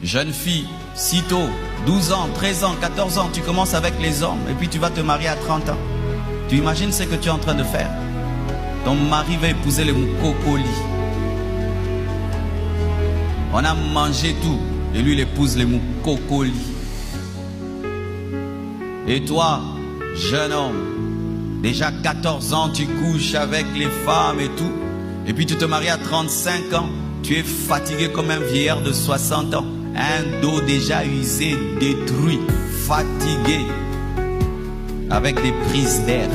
Jeune fille, sitôt, 12 ans, 13 ans, 14 ans, tu commences avec les hommes et puis tu vas te marier à 30 ans. Tu imagines ce que tu es en train de faire? Ton mari va épouser le moukokoli. On a mangé tout et lui il épouse le moukokoli. Et toi, jeune homme, déjà 14 ans, tu couches avec les femmes et tout. Et puis tu te maries à 35 ans. Tu es fatigué comme un vieillard de 60 ans. Un dos déjà usé, détruit, fatigué, avec des prises d'air.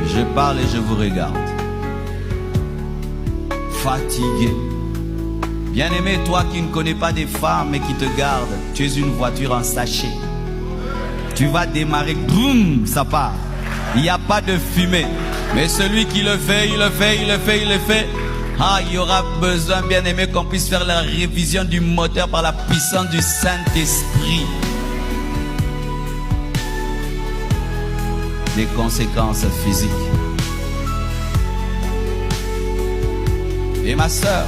Je parle et je vous regarde. Fatigué. Bien-aimé, toi qui ne connais pas des femmes et qui te gardent, tu es une voiture en sachet. Tu vas démarrer, boum, ça part. Il n'y a pas de fumée. Mais celui qui le fait, il le fait, il le fait, il le fait. Ah, il y aura besoin, bien-aimé, qu'on puisse faire la révision du moteur par la puissance du Saint-Esprit. Des conséquences physiques. Et ma sœur,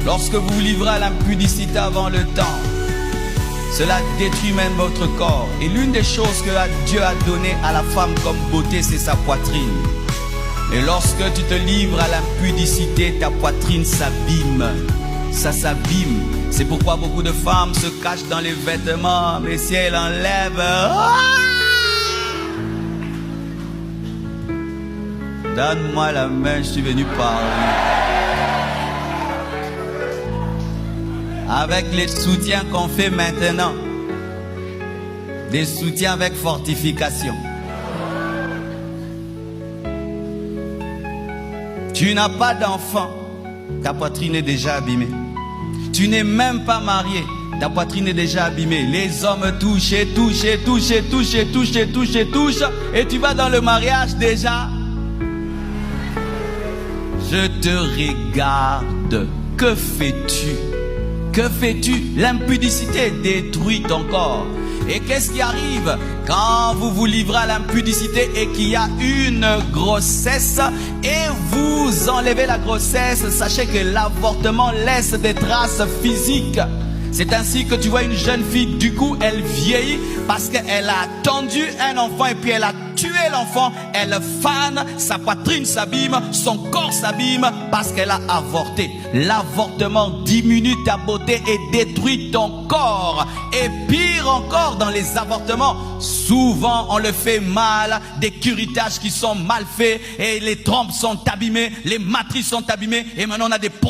lorsque vous vous livrez à l'impudicité avant le temps, cela détruit même votre corps. Et l'une des choses que Dieu a donné à la femme comme beauté, c'est sa poitrine. Et lorsque tu te livres à l'impudicité, ta poitrine s'abîme. Ça s'abîme. C'est pourquoi beaucoup de femmes se cachent dans les vêtements. Mais si elles enlèvent... Donne-moi la main, je suis venu parler. Avec les soutiens qu'on fait maintenant. Des soutiens avec fortification. Tu n'as pas d'enfant, ta poitrine est déjà abîmée. Tu n'es même pas marié, ta poitrine est déjà abîmée. Les hommes touchent, touchent, touchent, touchent, touchent, touchent, touchent. Et tu vas dans le mariage déjà. Je te regarde. Que fais-tu? Que fais-tu? L'impudicité détruit ton corps. Et qu'est-ce qui arrive quand vous vous livrez à l'impudicité et qu'il y a une grossesse et vous enlevez la grossesse? Sachez que l'avortement laisse des traces physiques. C'est ainsi que tu vois une jeune fille, du coup elle vieillit parce qu'elle a attendu un enfant et puis elle a tué l'enfant. Elle fane, sa poitrine s'abîme, son corps s'abîme parce qu'elle a avorté. L'avortement diminue ta beauté et détruit ton corps. Et pire encore, dans les avortements, souvent on le fait mal, des curitages qui sont mal faits et les trompes sont abîmées, les matrices sont abîmées et maintenant on a des problèmes.